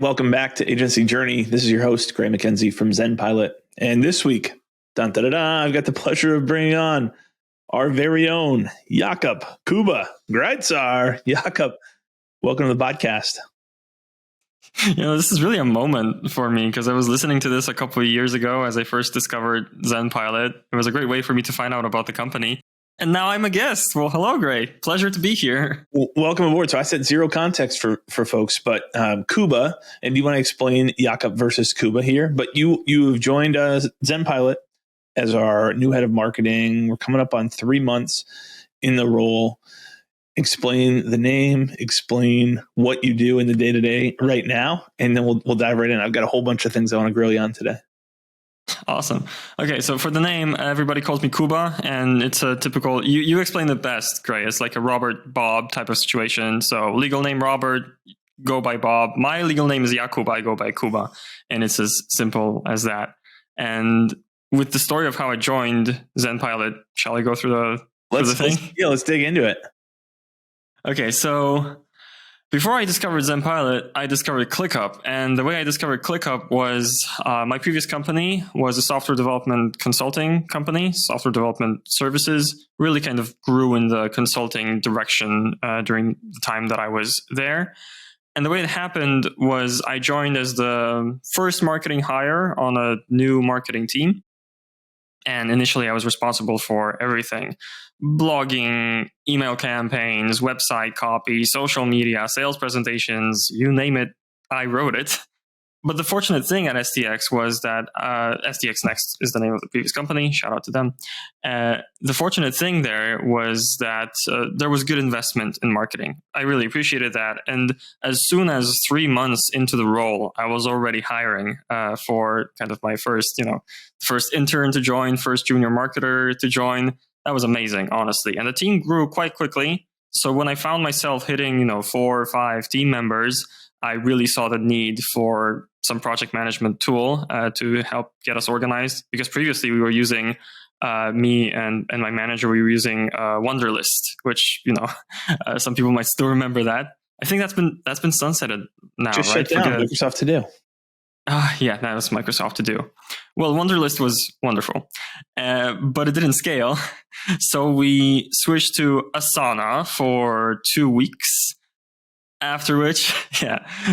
Welcome back to Agency Journey. This is your host, MacKenzie from ZenPilot. And this week, I've got the pleasure of bringing on our very own Jakub, Kuba, Grajcar. Jakub, welcome to the podcast. This is really a moment for me because I was listening to this a couple of years ago as I first discovered ZenPilot. It was a great way for me to find out about the company. And now I'm a guest. Well, hello, Gray. Pleasure to be here. Well, welcome aboard. So I said zero context for folks, but Kuba, and do you want to explain Jakub versus Kuba here? But you've joined ZenPilot as our new head of marketing. We're coming up on 3 months in the role. Explain the name, explain what you do in the day-to-day right now, and then we'll dive right in. I've got a whole bunch of things I want to grill you on today. Awesome. Okay, so for the name, everybody calls me Kuba, and it's a typical, you explained it best, Gray. It's like a Robert Bob type of situation. So legal name Robert, go by Bob. My legal name is Jakub, I go by Kuba, and it's as simple as that. And with the story of how I joined ZenPilot, shall I go through the thing? Let's dig into it. Okay, so before I discovered ZenPilot, I discovered ClickUp. And the way I discovered ClickUp was my previous company was a software development consulting company, software development services, really kind of grew in the consulting direction during the time that I was there. And the way it happened was I joined as the first marketing hire on a new marketing team. And initially I was responsible for everything: blogging, email campaigns, website copy, social media, sales presentations, you name it, I wrote it. But the fortunate thing at SDX was that SDX Next is the name of the previous company. Shout out to them. The fortunate thing there was that there was good investment in marketing. I really appreciated that. And as soon as 3 months into the role, I was already hiring for kind of my first intern to join, first junior marketer to join. That was amazing, honestly. And the team grew quite quickly. So when I found myself hitting, 4 or 5 team members, I really saw the need for some project management tool to help get us organized. Because previously we were using, me and my manager, we were using Wunderlist, which, some people might still remember that. I think that's been sunsetted now, just right? shut down. Microsoft To Do. Yeah, that was Microsoft To Do. Well, Wunderlist was wonderful, but it didn't scale. So we switched to Asana for 2 weeks. After which,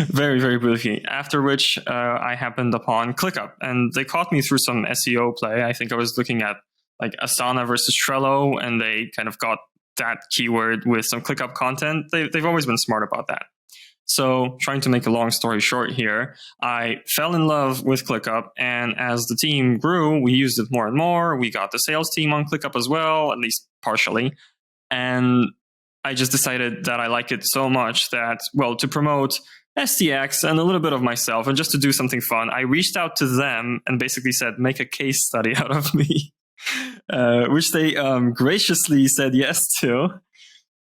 very, very briefly, I happened upon ClickUp, and they caught me through some SEO play. I think I was looking at like Asana versus Trello, and they kind of got that keyword with some ClickUp content. They've always been smart about that. So trying to make a long story short here, I fell in love with ClickUp, and as the team grew, we used it more and more. We got the sales team on ClickUp as well, at least partially. And I just decided that I like it so much that, to promote SDX and a little bit of myself and just to do something fun, I reached out to them and basically said, make a case study out of me, which they graciously said yes to.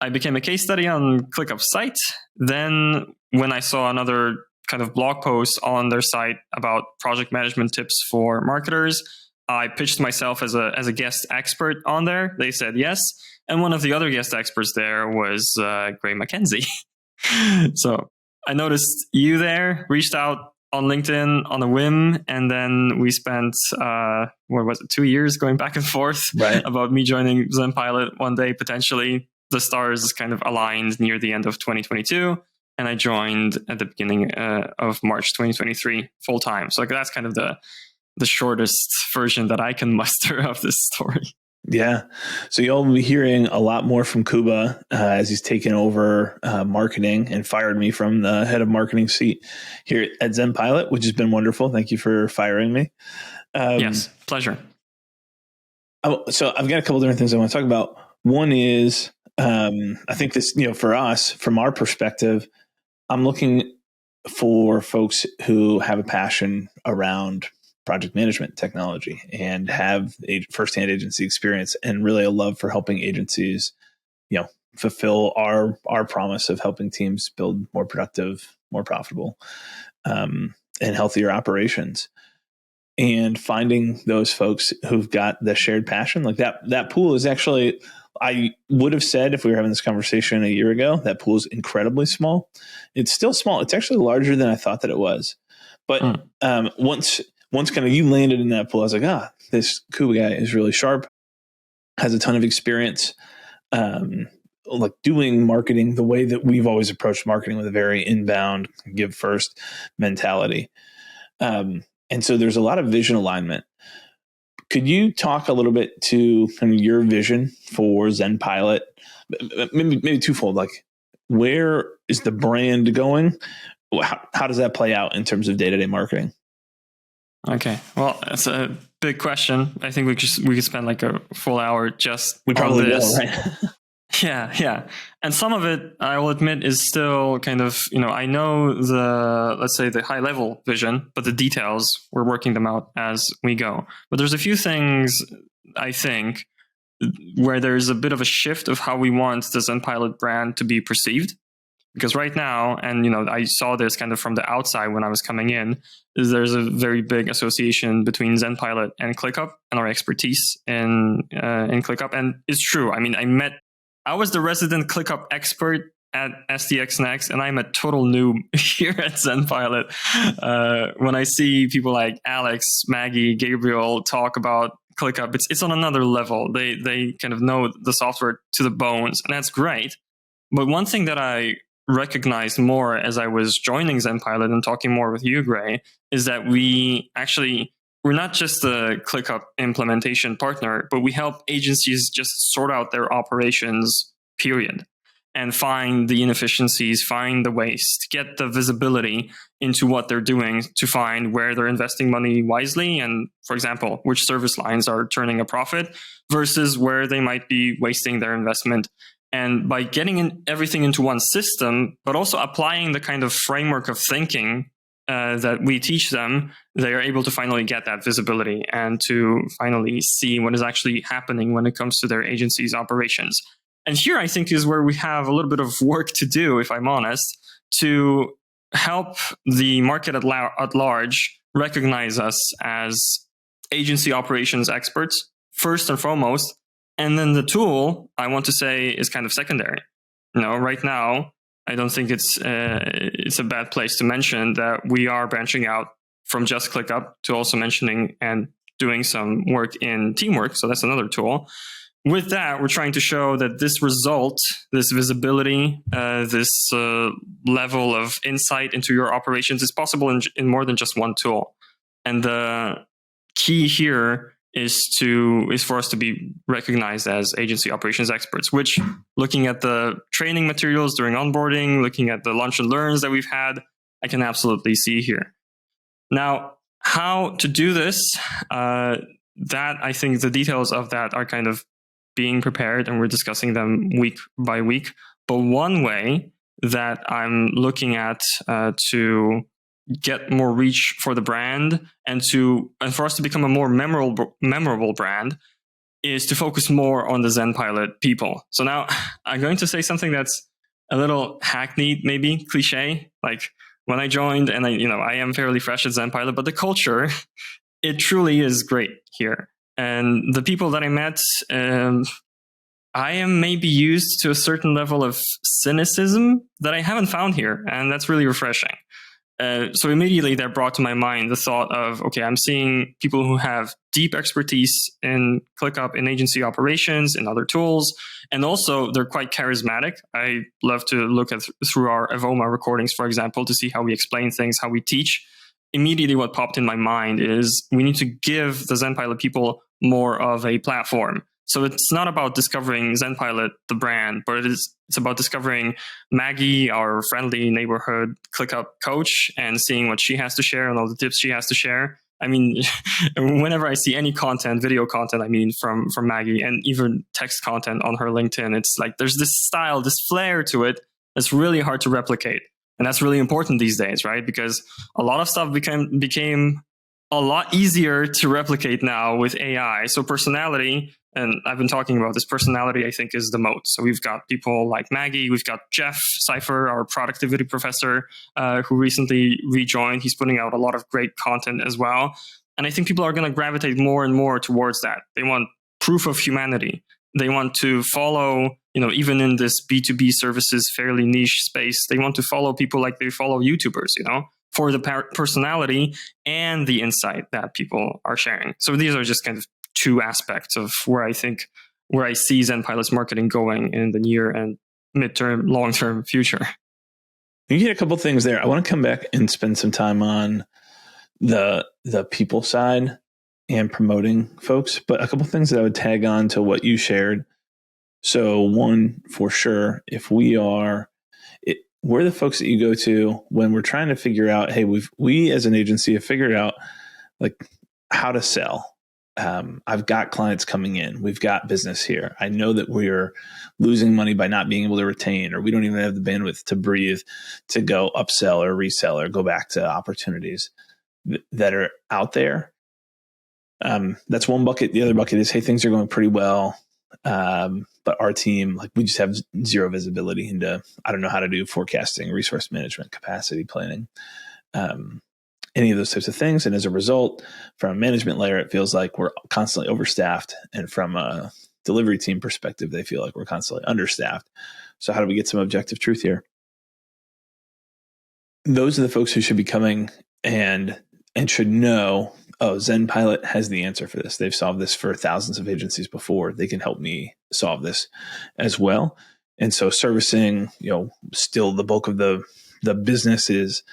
I became a case study on ClickUp's site. Then when I saw another kind of blog post on their site about project management tips for marketers, I pitched myself as a guest expert on there. They said yes. And one of the other guest experts there was MacKenzie. So I noticed you there, reached out on LinkedIn on a whim, and then we spent, 2 years going back and forth about me joining ZenPilot one day, potentially. The stars kind of aligned near the end of 2022, and I joined at the beginning of March 2023 full time. So that's kind of the shortest version that I can muster of this story. Yeah. So you'll be hearing a lot more from Kuba as he's taken over marketing and fired me from the head of marketing seat here at ZenPilot, which has been wonderful. Thank you for firing me. Yes, pleasure. So I've got a couple different things I want to talk about. One is, I think this, for us, from our perspective, I'm looking for folks who have a passion around project management technology and have a firsthand agency experience and really a love for helping agencies, fulfill our promise of helping teams build more productive, more profitable, and healthier operations. And finding those folks who've got the shared passion, like that pool is actually I would have said if we were having this conversation a year ago, that pool is incredibly small. It's still small. It's actually larger than I thought that it was. But once kind of you landed in that pool, I was like, this Kuba guy is really sharp, has a ton of experience, like doing marketing the way that we've always approached marketing, with a very inbound, give first mentality. And so there's a lot of vision alignment. Could you talk a little bit to kind of your vision for ZenPilot? Maybe twofold. Like, where is the brand going? How does that play out in terms of day-to-day marketing? Okay, well, that's a big question. I think we could spend like a full hour just we probably on this. Will, right? Yeah. And some of it, I will admit, is still kind of, I know let's say the high level vision, but the details, we're working them out as we go. But there's a few things, I think, where there's a bit of a shift of how we want the ZenPilot brand to be perceived. Because right now, and I saw this kind of from the outside when I was coming in, is there's a very big association between ZenPilot and ClickUp and our expertise in ClickUp. And it's true. I mean, I was the resident ClickUp expert at SDX Next, and I'm a total noob here at ZenPilot. When I see people like Alex, Maggie, Gabriel talk about ClickUp, it's on another level. They kind of know the software to the bones, and that's great. But one thing that I recognized more as I was joining ZenPilot and talking more with you, Gray, is that we're not just a ClickUp implementation partner, but we help agencies just sort out their operations, period, and find the inefficiencies, find the waste, get the visibility into what they're doing to find where they're investing money wisely and, for example, which service lines are turning a profit versus where they might be wasting their investment. And by getting everything into one system, but also applying the kind of framework of thinking that we teach them, they are able to finally get that visibility and to finally see what is actually happening when it comes to their agency's operations. And here, I think, is where we have a little bit of work to do, if I'm honest, to help the market at large recognize us as agency operations experts, first and foremost. And then the tool, I want to say, is kind of secondary. Right now, I don't think it's a bad place to mention that we are branching out from just ClickUp to also mentioning and doing some work in Teamwork. So that's another tool. With that, we're trying to show that this result, this visibility, this level of insight into your operations is possible in more than just one tool. And the key here is for us to be recognized as agency operations experts, which, looking at the training materials during onboarding, looking at the lunch and learns that we've had, I can absolutely see here. Now, how to do this, that I think the details of that are kind of being prepared, and we're discussing them week by week. But one way that I'm looking at to get more reach for the brand and for us to become a more memorable brand is to focus more on the ZenPilot people. So now I'm going to say something that's a little hackneyed, maybe cliche. Like when I joined, and I am fairly fresh at ZenPilot, but the culture, it truly is great here. And the people that I met, I am maybe used to a certain level of cynicism that I haven't found here, and that's really refreshing. So immediately that brought to my mind the thought of, okay, I'm seeing people who have deep expertise in ClickUp, in agency operations, in other tools, and also they're quite charismatic. I love to look through our Avoma recordings, for example, to see how we explain things, how we teach. Immediately what popped in my mind is we need to give the ZenPilot people more of a platform. So it's not about discovering ZenPilot, the brand, but it's about discovering Maggie, our friendly neighborhood ClickUp coach, and seeing what she has to share and all the tips she has to share. I mean, whenever I see any content, video content, from Maggie, and even text content on her LinkedIn, it's like there's this style, this flair to it that's really hard to replicate. And that's really important these days, right? Because a lot of stuff became a lot easier to replicate now with AI. So personality, and I've been talking about this, personality, I think, is the moat. So we've got people like Maggie, we've got Jeff Cypher, our productivity professor, who recently rejoined. He's putting out a lot of great content as well. And I think people are going to gravitate more and more towards that. They want proof of humanity. They want to follow, even in this B2B services, fairly niche space, they want to follow people like they follow YouTubers, for the personality and the insight that people are sharing. So these are just kind of two aspects of where I see ZenPilot's marketing going in the near and midterm, long-term future. You get a couple things there. I want to come back and spend some time on the people side and promoting folks, but a couple things that I would tag on to what you shared. So one, for sure, if we're the folks that you go to when we're trying to figure out, hey, we as an agency have figured out like how to sell. I've got clients coming in. We've got business here. I know that we're losing money by not being able to retain, or we don't even have the bandwidth to breathe to go upsell or resell or go back to opportunities that are out there. That's one bucket. The other bucket is, hey, things are going pretty well. But our team, we just have zero visibility into, I don't know how to do forecasting, resource management, capacity planning, any of those types of things. And as a result, from a management layer, it feels like we're constantly overstaffed. And from a delivery team perspective, they feel like we're constantly understaffed. So how do we get some objective truth here? Those are the folks who should be coming and should know, oh, ZenPilot has the answer for this. They've solved this for thousands of agencies before. They can help me solve this as well. And so servicing, still the bulk of the business is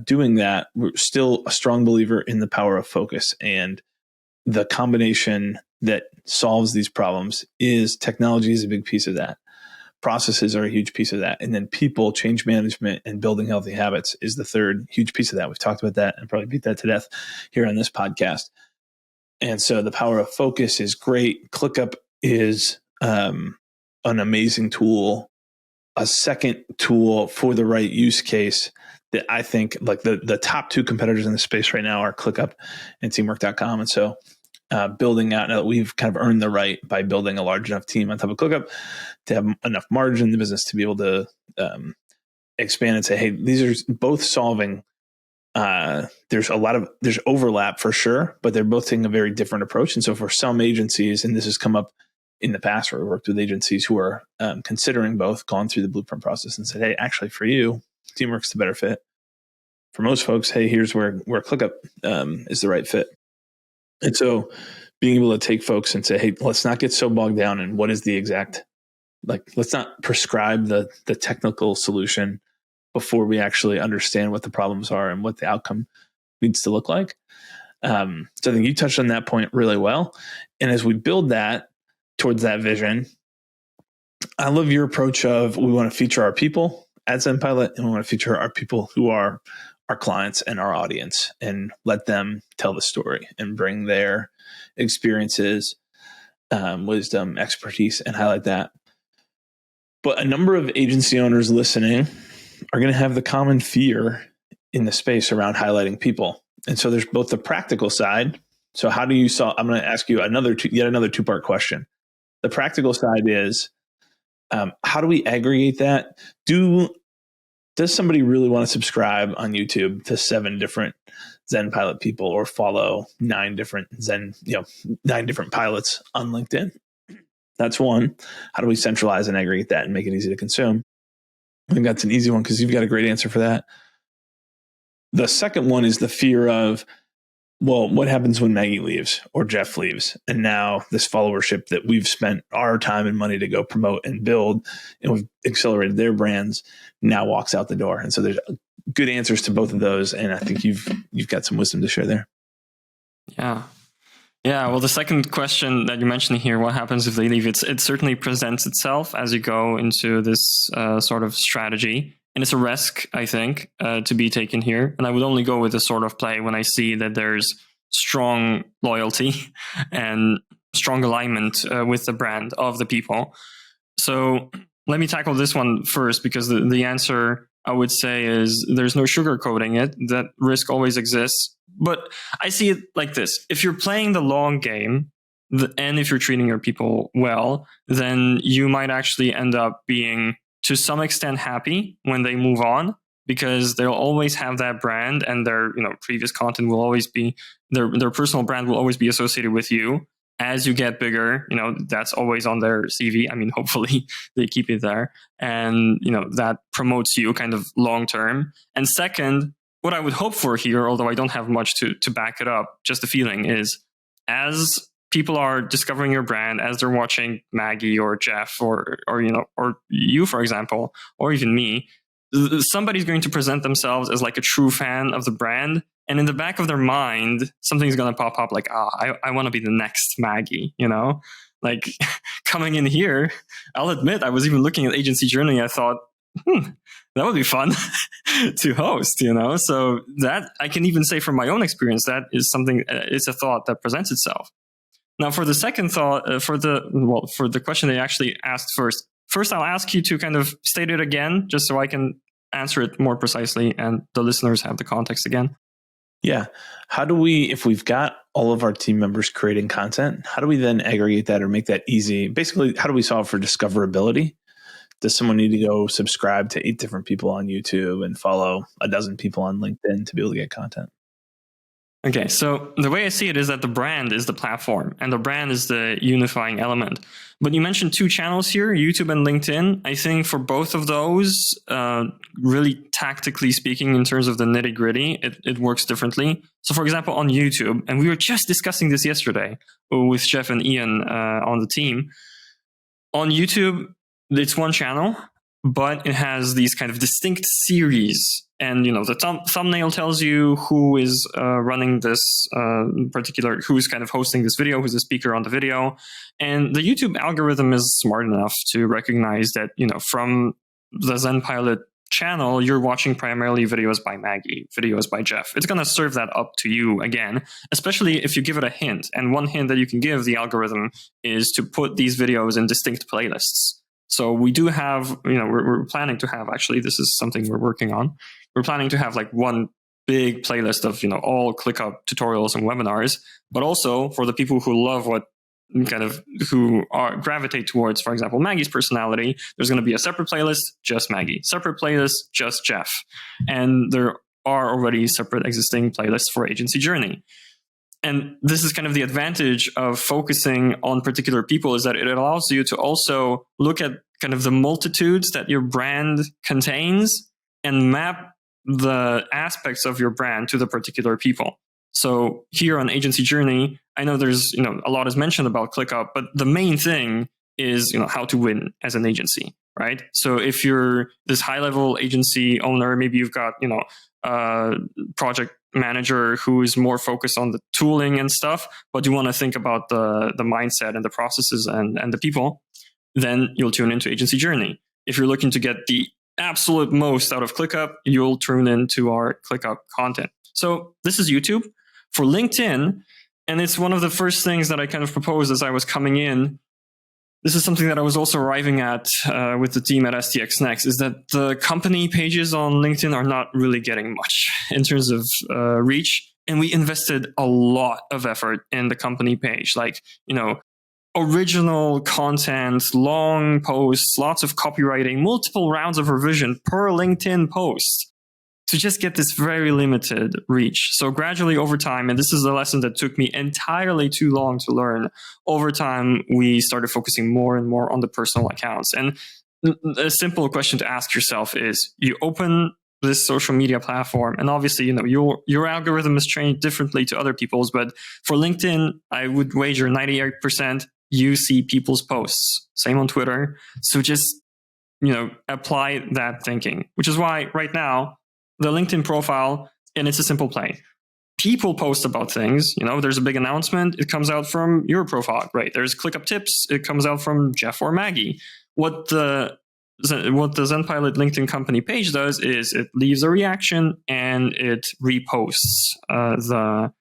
doing that. We're still a strong believer in the power of focus, and the combination that solves these problems is technology is a big piece of that. Processes are a huge piece of that. And then people, change management, and building healthy habits is the third huge piece of that. We've talked about that and probably beat that to death here on this podcast. And so the power of focus is great. ClickUp is an amazing tool, a second tool for the right use case that I think the top two competitors in the space right now are ClickUp and Teamwork.com. And so building out, now that we've kind of earned the right by building a large enough team on top of ClickUp to have enough margin in the business to be able to expand and say, hey, these are both solving. There's overlap for sure, but they're both taking a very different approach. And so for some agencies, and this has come up in the past where we worked with agencies who are considering both, gone through the blueprint process and said, hey, actually for you, Teamwork's the better fit. For most folks, hey, here's where ClickUp is the right fit. And so being able to take folks and say, hey, let's not get so bogged down in what is the exact, let's not prescribe the technical solution before we actually understand what the problems are and what the outcome needs to look like. So I think you touched on that point really well. And as we build that towards that vision, I love your approach of we want to feature our people at ZenPilot, and we want to feature our people who are our clients and our audience, and let them tell the story and bring their experiences, wisdom, expertise, and highlight that. But a number of agency owners listening are going to have the common fear in the space around highlighting people. And so there's both the practical side. So how do you solve? I'm going to ask you yet another two-part question. The practical side is, how do we aggregate that? Does somebody really want to subscribe on YouTube to 7 different ZenPilot people, or follow 9 different pilots on LinkedIn? That's one. How do we centralize and aggregate that and make it easy to consume? I think that's an easy one because you've got a great answer for that. The second one is the fear of, well, what happens when Maggie leaves or Jeff leaves? And now this followership that we've spent our time and money to go promote and build, and we've accelerated their brands, now walks out the door. And so there's good answers to both of those. And I think you've got some wisdom to share there. Yeah. Yeah. Well, the second question that you mentioned here, what happens if they leave? It certainly presents itself as you go into this sort of strategy. And it's a risk, I think, to be taken here. And I would only go with this sort of play when I see that there's strong loyalty and strong alignment with the brand of the people. So let me tackle this one first, because the answer, I would say, is there's no sugarcoating it. That risk always exists. But I see it like this. If you're playing the long game, and if you're treating your people well, then you might actually end up being, to some extent, happy when they move on, because they'll always have that brand, and their previous content will always be, their personal brand will always be associated with you. as you get bigger, that's always on their CV. I mean, hopefully they keep it there. And, that promotes you kind of long term. And second, what I would hope for here, although I don't have much to back it up, just a feeling, is as people are discovering your brand, as they're watching Maggie or Jeff or you, for example, or even me, somebody's going to present themselves as like a true fan of the brand. And in the back of their mind, something's going to pop up like, I want to be the next Maggie, like coming in here. I'll admit, I was even looking at Agency Journey. I thought, that would be fun to host, So that I can even say from my own experience, that is something, it's a thought that presents itself. Now, for the second thought, for the question they actually asked first, I'll ask you to kind of state it again, just so I can answer it more precisely and the listeners have the context again. Yeah. How do we, if we've got all of our team members creating content, how do we then aggregate that or make that easy? Basically, how do we solve for discoverability? Does someone need to go subscribe to 8 different people on YouTube and follow a dozen people on LinkedIn to be able to get content? Okay, so the way I see it is that the brand is the platform and the brand is the unifying element. But you mentioned 2 channels here, YouTube and LinkedIn. I think for both of those, really tactically speaking, in terms of the nitty gritty, it works differently. So for example, on YouTube, and we were just discussing this yesterday with Jeff and Ian on the team. On YouTube, it's one channel, but it has these kind of distinct series. And, the thumbnail tells you who is running this particular, who's kind of hosting this video, who's the speaker on the video. And the YouTube algorithm is smart enough to recognize that, from the ZenPilot channel, you're watching primarily videos by Maggie, videos by Jeff. It's going to serve that up to you again, especially if you give it a hint. And one hint that you can give the algorithm is to put these videos in distinct playlists. So we do have, we're planning to have, actually, this is something we're working on. We're planning to have like one big playlist of, all ClickUp tutorials and webinars, but also for the people who love who gravitate towards, for example, Maggie's personality, there's going to be a separate playlist, just Maggie, separate playlist, just Jeff. And there are already separate existing playlists for Agency Journey. And this is kind of the advantage of focusing on particular people, is that it allows you to also look at kind of the multitudes that your brand contains and map the aspects of your brand to the particular people. So here on Agency Journey, I know there's, a lot is mentioned about ClickUp, but the main thing is, how to win as an agency, right? So if you're this high-level agency owner, maybe you've got, project manager who is more focused on the tooling and stuff, but you want to think about the mindset and the processes and the people, then you'll tune into Agency Journey. If you're looking to get the absolute most out of ClickUp, you'll tune into our ClickUp content. So this is YouTube. For LinkedIn, and it's one of the first things that I kind of proposed as I was coming in, this is something that I was also arriving at with the team at STX Next, is that the company pages on LinkedIn are not really getting much in terms of reach. And we invested a lot of effort in the company page, like, original content, long posts, lots of copywriting, multiple rounds of revision per LinkedIn post to just get this very limited reach. So gradually over time, and this is a lesson that took me entirely too long to learn, over time, we started focusing more and more on the personal accounts. And a simple question to ask yourself is, you open this social media platform, and obviously, your algorithm is trained differently to other people's, but for LinkedIn, I would wager 98% you see people's posts. Same on Twitter. So just, apply that thinking, which is why right now, the LinkedIn profile, and it's a simple play. People post about things. There's a big announcement. It comes out from your profile. Great. There's ClickUp tips. It comes out from Jeff or Maggie. What the ZenPilot LinkedIn company page does is it leaves a reaction and it reposts the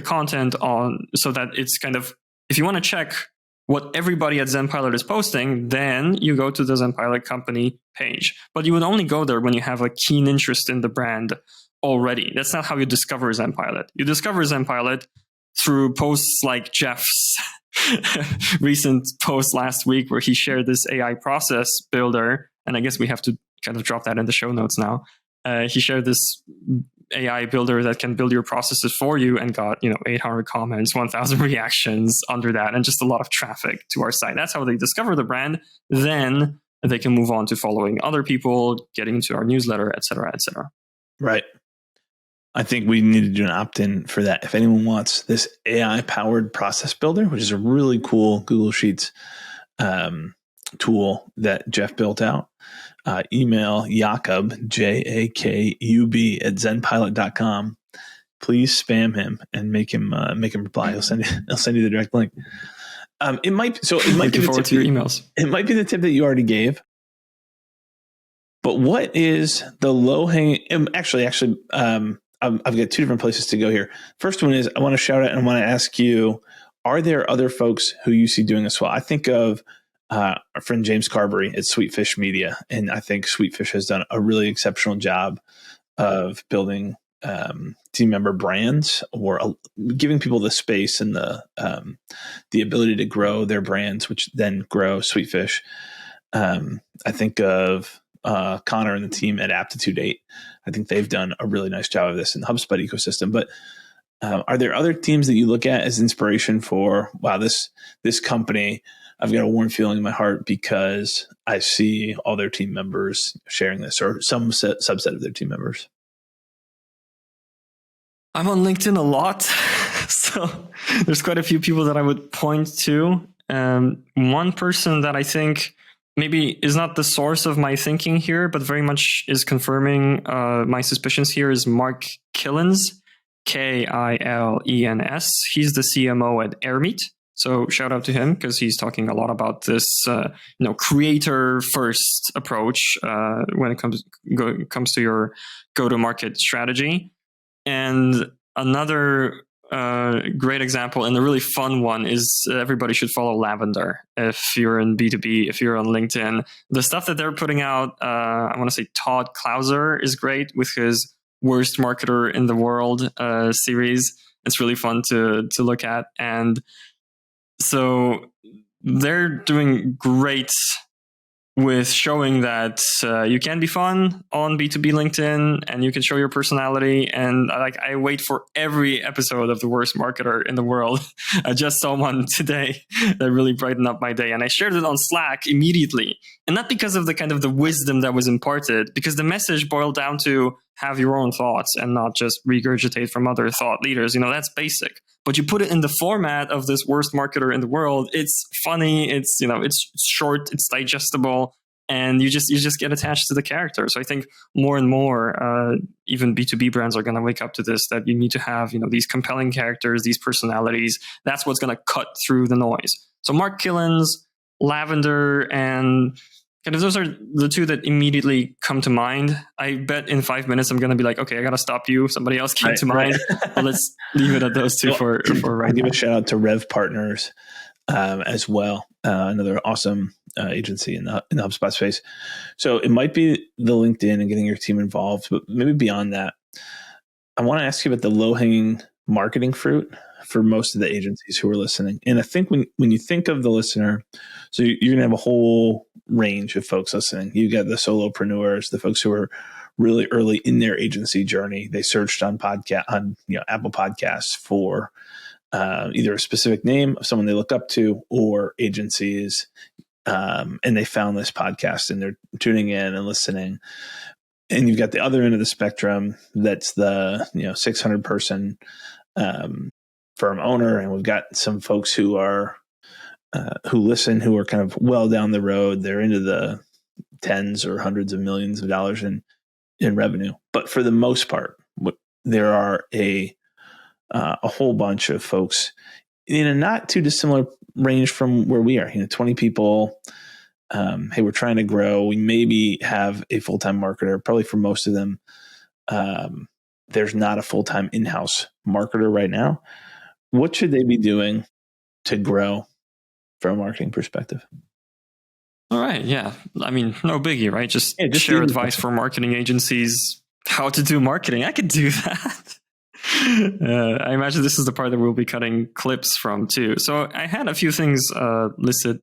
content on, so that it's kind of, if you want to check what everybody at ZenPilot is posting, then you go to the ZenPilot company page. But you would only go there when you have a keen interest in the brand already. That's not how you discover ZenPilot. You discover ZenPilot through posts like Jeff's recent post last week, where he shared this AI process builder. And I guess we have to kind of drop that in the show notes now. He shared this AI builder that can build your processes for you, and got 800 comments, 1,000 reactions under that, and just a lot of traffic to our site. That's how they discover the brand. Then they can move on to following other people, getting into our newsletter, et cetera, et cetera. Right. I think we need to do an opt-in for that. If anyone wants this AI-powered process builder, which is a really cool Google Sheets tool that Jeff built out, email Jakub, Jakub, at ZenPilot.com. Please spam him and make him reply. He'll send you the direct link. It might be forward to your emails. It might be the tip that you already gave. But what is the low hanging? Actually, I've got two different places to go here. First one is I want to shout out and I want to ask you: are there other folks who you see doing this well? I think of our friend James Carberry at Sweetfish Media, and I think Sweetfish has done a really exceptional job of building team member brands, or giving people the space and the ability to grow their brands, which then grow Sweetfish. I think of Connor and the team at Aptitude 8. I think they've done a really nice job of this in the HubSpot ecosystem. But are there other teams that you look at as inspiration for, wow, this company, I've got a warm feeling in my heart because I see all their team members sharing this, or some subset of their team members? I'm on LinkedIn a lot, so there's quite a few people that I would point to. One person that I think maybe is not the source of my thinking here, but very much is confirming my suspicions here, is Mark Killens, Kilens. He's the CMO at AirMeet. So shout out to him, because he's talking a lot about this, creator first approach when it comes to your go-to-market strategy. And another great example, and a really fun one, is everybody should follow Lavender. If you're in B2B, if you're on LinkedIn, the stuff that they're putting out, I want to say Todd Clouser is great with his Worst Marketer in the World series. It's really fun to look at. And so they're doing great with showing that you can be fun on B2B LinkedIn, and you can show your personality. And I wait for every episode of The Worst Marketer in the World. I just saw one today that really brightened up my day, and I shared it on Slack immediately. And not because of the wisdom that was imparted, because the message boiled down to have your own thoughts and not just regurgitate from other thought leaders. That's basic. But you put it in the format of this Worst Marketer in the World. It's funny. It's it's short. It's digestible, and you just get attached to the character. So I think more and more, even B2B brands are going to wake up to this, that you need to have these compelling characters, these personalities. That's what's going to cut through the noise. So Mark Killens, Lavender, and those are the two that immediately come to mind. I bet in 5 minutes I'm going to be like, okay, I got to stop you. Somebody else came to mind. But let's leave it at those two for right now. Give a shout out to Rev Partners as well. Another awesome agency in the HubSpot space. So it might be the LinkedIn and getting your team involved, but maybe beyond that, I want to ask you about the low-hanging marketing fruit for most of the agencies who are listening. And I think when you think of the listener, so you're going to have a whole range of folks listening. You got the solopreneurs, the folks who are really early in their agency journey. They searched on Apple Podcasts for either a specific name of someone they look up to, or agencies, and they found this podcast and they're tuning in and listening. And you've got the other end of the spectrum, that's the 600 person firm owner, and we've got some folks who are who listen, who are kind of well down the road. They're into the tens or hundreds of millions of dollars in revenue. But for the most part, there are a whole bunch of folks in a not too dissimilar range from where we are. 20 people. Hey, we're trying to grow. We maybe have a full-time marketer. Probably for most of them, there's not a full-time in-house marketer right now. What should they be doing to grow from a marketing perspective? All right. Yeah. I mean, no biggie, right? Just share advice for marketing agencies, how to do marketing. I could do that. I imagine this is the part that we'll be cutting clips from too. So I had a few things listed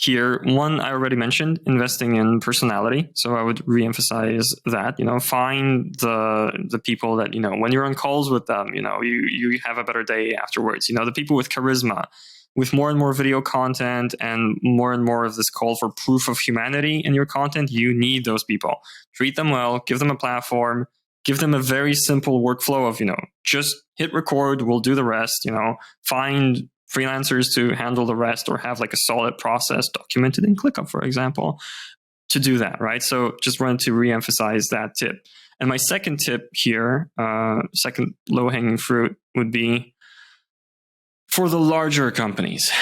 here. One, I already mentioned, investing in personality. So I would reemphasize that, find the people that, when you're on calls with them, you have a better day afterwards. The people with charisma, with more and more video content and more of this call for proof of humanity in your content, you need those people. Treat them well, give them a platform, give them a very simple workflow of, just hit record, we'll do the rest, find freelancers to handle the rest, or have like a solid process documented in ClickUp, for example, to do that, right? So just wanted to reemphasize that tip. And my second tip here, second low-hanging fruit, would be for the larger companies,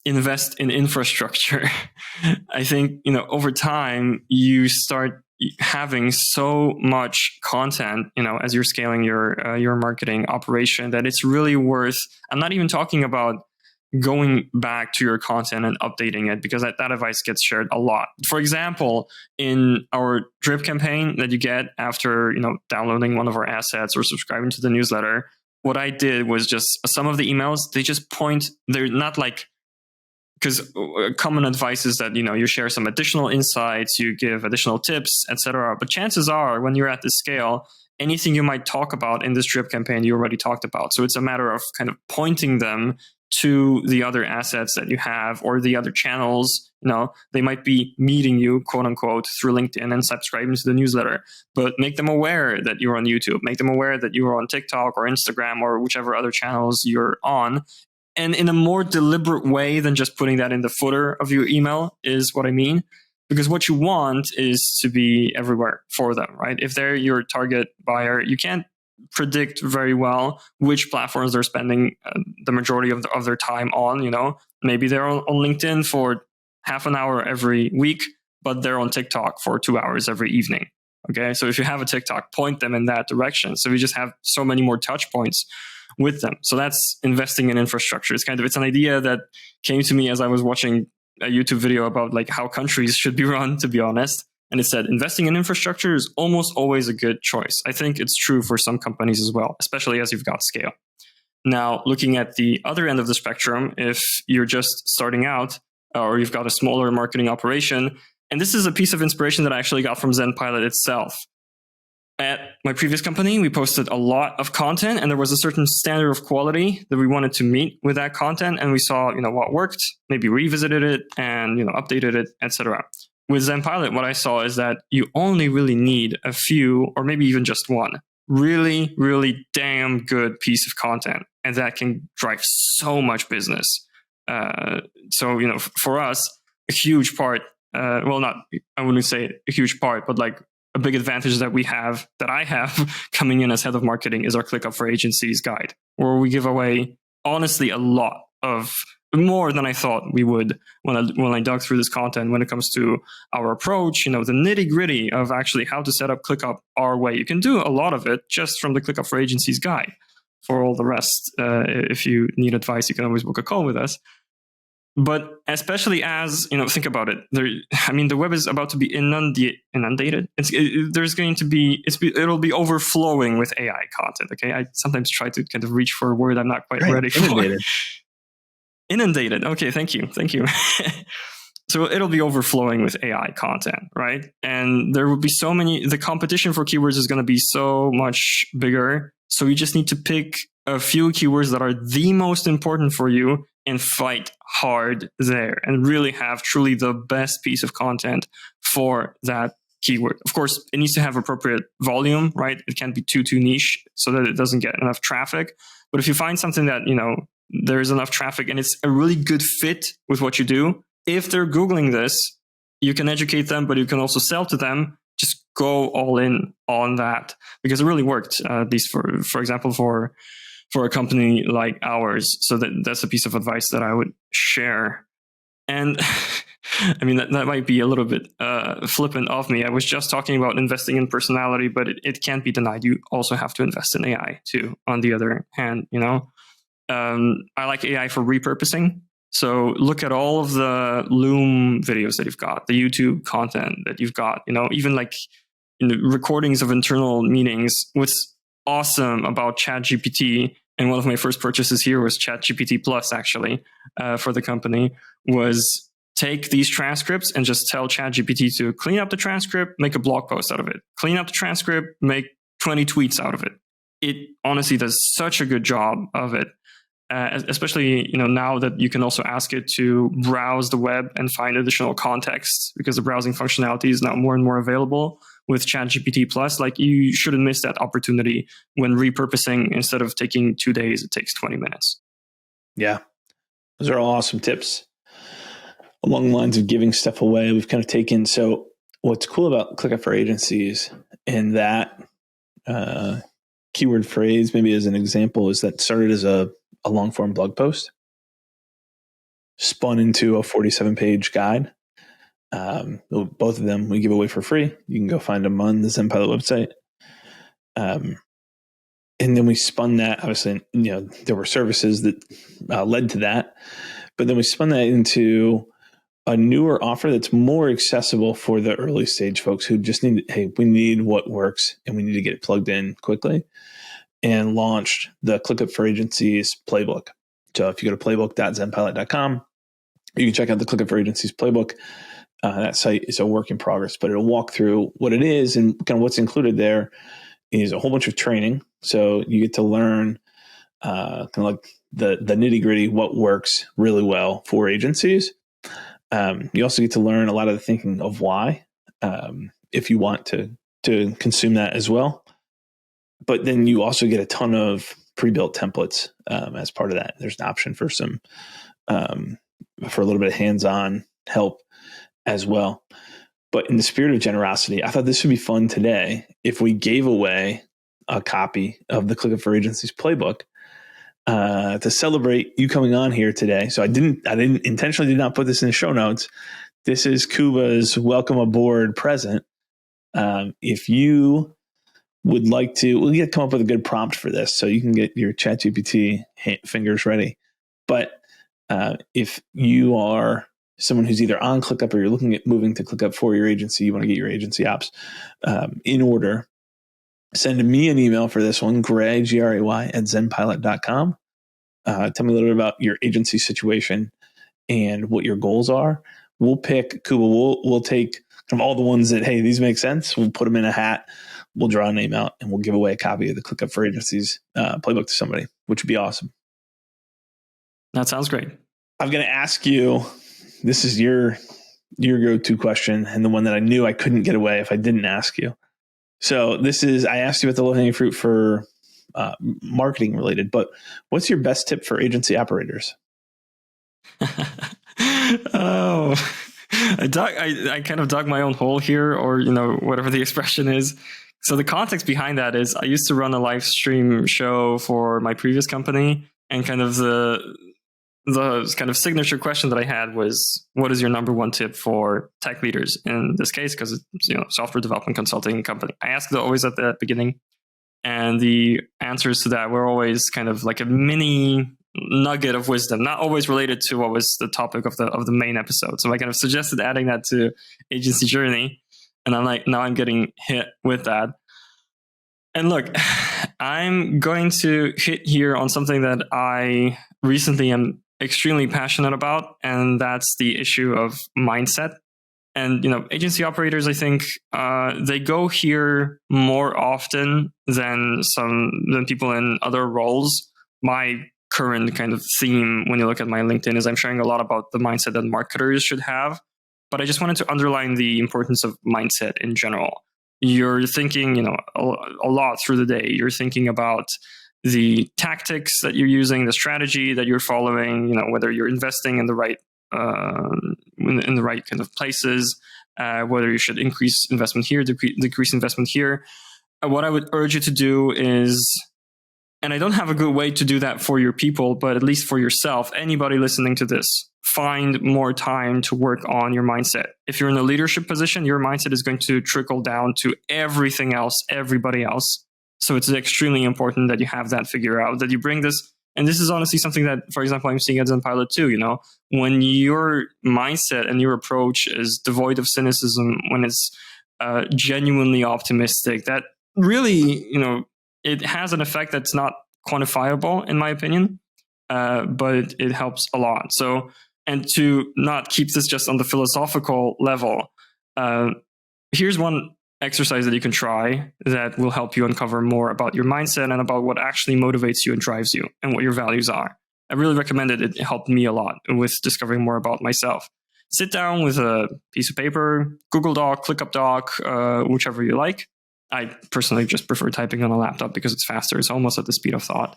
invest in infrastructure. I think, over time, you start having so much content, as you're scaling your marketing operation, that it's really worth, I'm not even talking about going back to your content and updating it, because that advice gets shared a lot. For example, in our drip campaign that you get after, downloading one of our assets or subscribing to the newsletter, what I did was just some of the emails, they just point, they're not like, because common advice is that, you share some additional insights, you give additional tips, etc. But chances are, when you're at this scale, anything you might talk about in this drip campaign, you already talked about. So it's a matter of kind of pointing them to the other assets that you have, or the other channels. They might be meeting you, quote unquote, through LinkedIn and subscribing to the newsletter, but make them aware that you're on YouTube, make them aware that you're on TikTok or Instagram or whichever other channels you're on. And in a more deliberate way than just putting that in the footer of your email is what I mean. Because what you want is to be everywhere for them, right? If they're your target buyer, you can't predict very well which platforms they're spending the majority of their time on. Maybe they're on LinkedIn for half an hour every week, but they're on TikTok for 2 hours every evening. Okay, so if you have a TikTok, point them in that direction. So you just have so many more touch points with them. So that's investing in infrastructure. It's an idea that came to me as I was watching a YouTube video about like how countries should be run, to be honest. And it said investing in infrastructure is almost always a good choice. I think it's true for some companies as well, especially as you've got scale. Now, looking at the other end of the spectrum, if you're just starting out or you've got a smaller marketing operation, and this is a piece of inspiration that I actually got from ZenPilot itself. At my previous company, we posted a lot of content, and there was a certain standard of quality that we wanted to meet with that content. And we saw, what worked, maybe revisited it and, updated it, etc. With ZenPilot, what I saw is that you only really need a few, or maybe even just one, really, really damn good piece of content. And that can drive so much business. So, for us, a huge part, I wouldn't say a huge part, but like a big advantage that I have coming in as head of marketing is our ClickUp for Agencies guide, where we give away, honestly, a lot of more than I thought we would when I dug through this content when it comes to our approach, the nitty gritty of actually how to set up ClickUp our way. You can do a lot of it just from the ClickUp for Agencies guide. For all the rest, if you need advice, you can always book a call with us. But especially as, think about it. The web is about to be inundated. It'll be overflowing with AI content. Okay, I sometimes try to kind of reach for a word I'm not quite ready for. Inundated. Okay, thank you. So it'll be overflowing with AI content, right? And there will be the competition for keywords is going to be so much bigger. So you just need to pick a few keywords that are the most important for you and fight hard there and really have truly the best piece of content for that keyword. Of course, it needs to have appropriate volume, right? It can't be too niche so that it doesn't get enough traffic. But if you find something that, there's enough traffic and it's a really good fit with what you do, if they're Googling this, you can educate them, but you can also sell to them. Just go all in on that because it really worked. At least for example, for a company like ours. So that's a piece of advice that I would share. And that might be a little bit flippant of me. I was just talking about investing in personality, but it can't be denied. You also have to invest in AI too, on the other hand, I like AI for repurposing. So look at all of the Loom videos that you've got, the YouTube content that you've got, even like recordings of internal meetings. What's awesome about ChatGPT, and one of my first purchases here was ChatGPT Plus, actually, for the company, was take these transcripts and just tell ChatGPT to clean up the transcript, make a blog post out of it. Clean up the transcript, make 20 tweets out of it. It honestly does such a good job of it, especially now that you can also ask it to browse the web and find additional context, because the browsing functionality is now more and more available with ChatGPT Plus. Like, you shouldn't miss that opportunity when repurposing. Instead of taking 2 days, it takes 20 minutes. Yeah, those are all awesome tips. Along the lines of giving stuff away, we've kind of taken, so what's cool about ClickUp for agencies, and that keyword phrase, maybe as an example, is that started as a long form blog post, spun into a 47-page guide. Both of them we give away for free. You can go find them on the ZenPilot website. And then we spun that, obviously, there were services that led to that, but then we spun that into a newer offer that's more accessible for the early stage folks who just need, hey, we need what works and we need to get it plugged in quickly, and launched the ClickUp for Agencies playbook. So if you go to playbook.zenpilot.com, you can check out the ClickUp for Agencies playbook. That site is a work in progress, but it'll walk through what it is, and kind of what's included there is a whole bunch of training. So you get to learn kind of like the nitty gritty, what works really well for agencies. You also get to learn a lot of the thinking of why, if you want to consume that as well. But then you also get a ton of pre-built templates as part of that. There's an option for some for a little bit of hands-on help as well. But in the spirit of generosity, I thought this would be fun today if we gave away a copy of the ClickUp for Agencies playbook to celebrate you coming on here today. So I intentionally did not put this in the show notes. This is Kuba's welcome aboard present. If you would like to, we'll get come up with a good prompt for this, so you can get your ChatGPT fingers ready. But if you are someone who's either on ClickUp or you're looking at moving to ClickUp for your agency, you want to get your agency ops in order, send me an email for this one, Gray, Gray, at ZenPilot.com. Tell me a little bit about your agency situation and what your goals are. We'll pick, Kuba, we'll take from all the ones that, hey, these make sense. We'll put them in a hat. We'll draw a name out and we'll give away a copy of the ClickUp for Agencies playbook to somebody, which would be awesome. That sounds great. I'm going to ask you, this is your go-to question, and the one that I knew I couldn't get away if I didn't ask you. So I asked you about the low-hanging fruit for marketing related, but what's your best tip for agency operators? Oh, I kind of dug my own hole here, or whatever the expression is. So the context behind that is I used to run a live stream show for my previous company, and kind of the kind of signature question that I had was, what is your number one tip for tech leaders in this case? Because it's software development consulting company. I asked it always at the beginning, and the answers to that were always kind of like a mini nugget of wisdom, not always related to what was the topic of the main episode. So I kind of suggested adding that to Agency Journey, and I'm like, now I'm getting hit with that. And look, I'm going to hit here on something that I recently am extremely passionate about, and that's the issue of mindset. And agency operators, I think they go here more often than people in other roles. My current kind of theme when you look at my LinkedIn is I'm sharing a lot about the mindset that marketers should have, but I just wanted to underline the importance of mindset in general. You're thinking, a lot through the day. You're thinking about the tactics that you're using, the strategy that you're following, whether you're investing in the right in the right kind of places, whether you should increase investment here, decrease investment here. What I would urge you to do is, and I don't have a good way to do that for your people, but at least for yourself, anybody listening to this, find more time to work on your mindset. If you're in a leadership position, your mindset is going to trickle down to everything else, everybody else. So it's extremely important that you have that figured out, that you bring this. And this is honestly something that, for example, I'm seeing at ZenPilot too. When your mindset and your approach is devoid of cynicism, when it's genuinely optimistic, that really, it has an effect that's not quantifiable, in my opinion, but it helps a lot. So And to not keep this just on the philosophical level, here's one exercise that you can try that will help you uncover more about your mindset and about what actually motivates you and drives you and what your values are. I really recommend it. It helped me a lot with discovering more about myself. Sit down with a piece of paper, Google Doc, ClickUp Doc, whichever you like. I personally just prefer typing on a laptop because it's faster. It's almost at the speed of thought.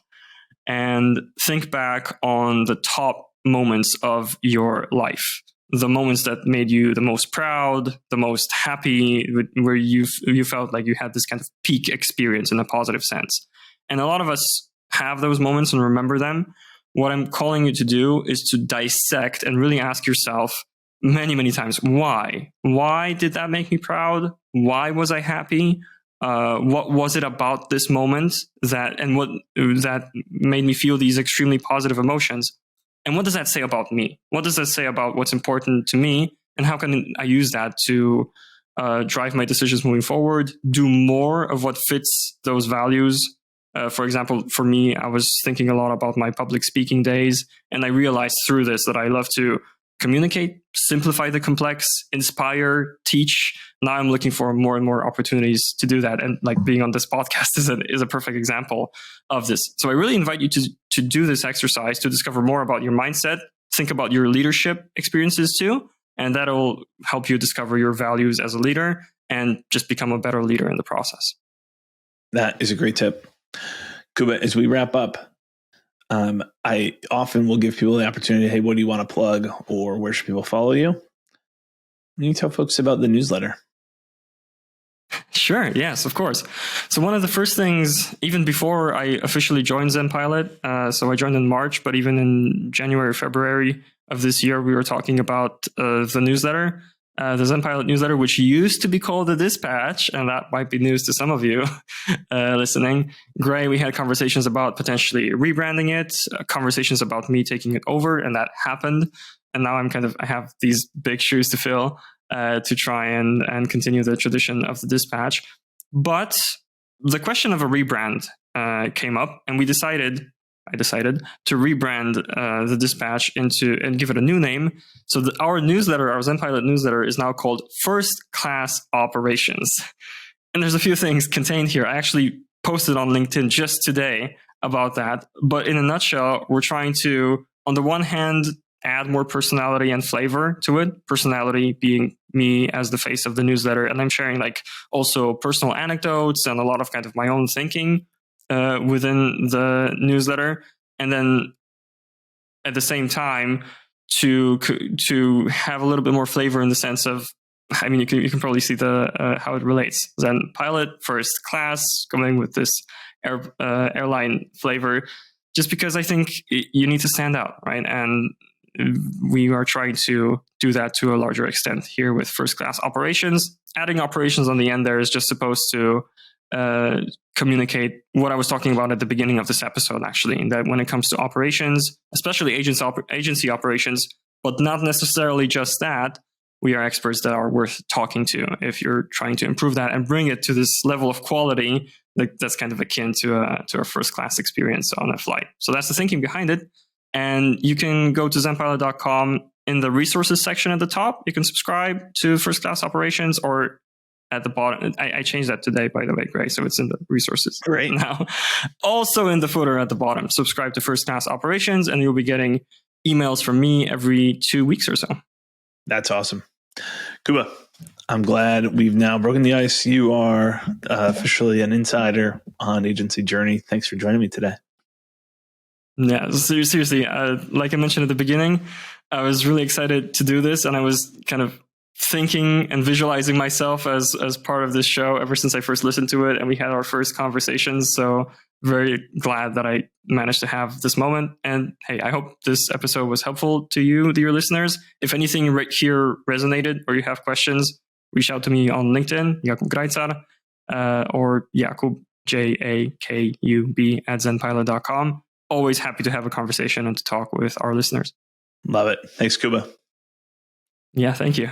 And think back on the top moments of your life, the moments that made you the most proud, the most happy, where you felt like you had this kind of peak experience in a positive sense. And a lot of us have those moments and remember them. What I'm calling you to do is to dissect and really ask yourself many, many times, why? Why did that make me proud? Why was I happy? What was it about this moment that made me feel these extremely positive emotions? And what does that say about me? What does that say about what's important to me? And how can I use that to drive my decisions moving forward, do more of what fits those values? For example, for me, I was thinking a lot about my public speaking days, and I realized through this that I love to communicate, simplify the complex, inspire, teach. Now I'm looking for more and more opportunities to do that. And like being on this podcast is a perfect example of this. So I really invite you to do this exercise to discover more about your mindset, think about your leadership experiences too, and that'll help you discover your values as a leader and just become a better leader in the process. That is a great tip. Kuba, as we wrap up, I often will give people the opportunity, hey, what do you want to plug, or where should people follow you? Can you tell folks about the newsletter? Sure. Yes, of course. So one of the first things, even before I officially joined ZenPilot, so I joined in March, but even in January, February of this year, we were talking about the newsletter, the ZenPilot newsletter, which used to be called the Dispatch, and that might be news to some of you listening. Gray, we had conversations about potentially rebranding it, conversations about me taking it over, and that happened. And now I have these big shoes to fill to try and continue the tradition of the Dispatch. But the question of a rebrand came up, and I decided to rebrand the Dispatch and give it a new name. So our newsletter, our ZenPilot newsletter, is now called First Class Operations. And there's a few things contained here. I actually posted on LinkedIn just today about that. But in a nutshell, we're trying to, on the one hand, add more personality and flavor to it. Personality being me as the face of the newsletter. And I'm sharing like also personal anecdotes and a lot of kind of my own thinking within the newsletter. And then at the same time to have a little bit more flavor in the sense of, I mean, you can probably see the how it relates. ZenPilot, first class, going with this airline flavor, just because I think you need to stand out, right? And we are trying to do that to a larger extent here with first class operations. Adding operations on the end there is just supposed to communicate what I was talking about at the beginning of this episode, actually, that when it comes to operations, especially agency operations, but not necessarily just that, we are experts that are worth talking to if you're trying to improve that and bring it to this level of quality that's kind of akin to a first class experience on a flight. So that's the thinking behind it. And you can go to ZenPilot.com in the resources section at the top. You can subscribe to First Class Operations, or at the bottom. I changed that today, by the way, Gray. So it's in the resources right now. Also in the footer at the bottom, subscribe to First Class Operations, and you'll be getting emails from me every 2 weeks or so. That's awesome. Kuba, I'm glad we've now broken the ice. You are officially an insider on Agency Journey. Thanks for joining me today. Yeah, seriously, like I mentioned at the beginning, I was really excited to do this, and I was kind of thinking and visualizing myself as part of this show ever since I first listened to it, and we had our first conversations. So very glad that I managed to have this moment. And hey, I hope this episode was helpful to you, dear listeners. If anything right here resonated or you have questions, reach out to me on LinkedIn, Jakub Grajcar, or Jakub, Jakub @ZenPilot.com. Always happy to have a conversation and to talk with our listeners. Love it. Thanks, Kuba. Yeah, thank you.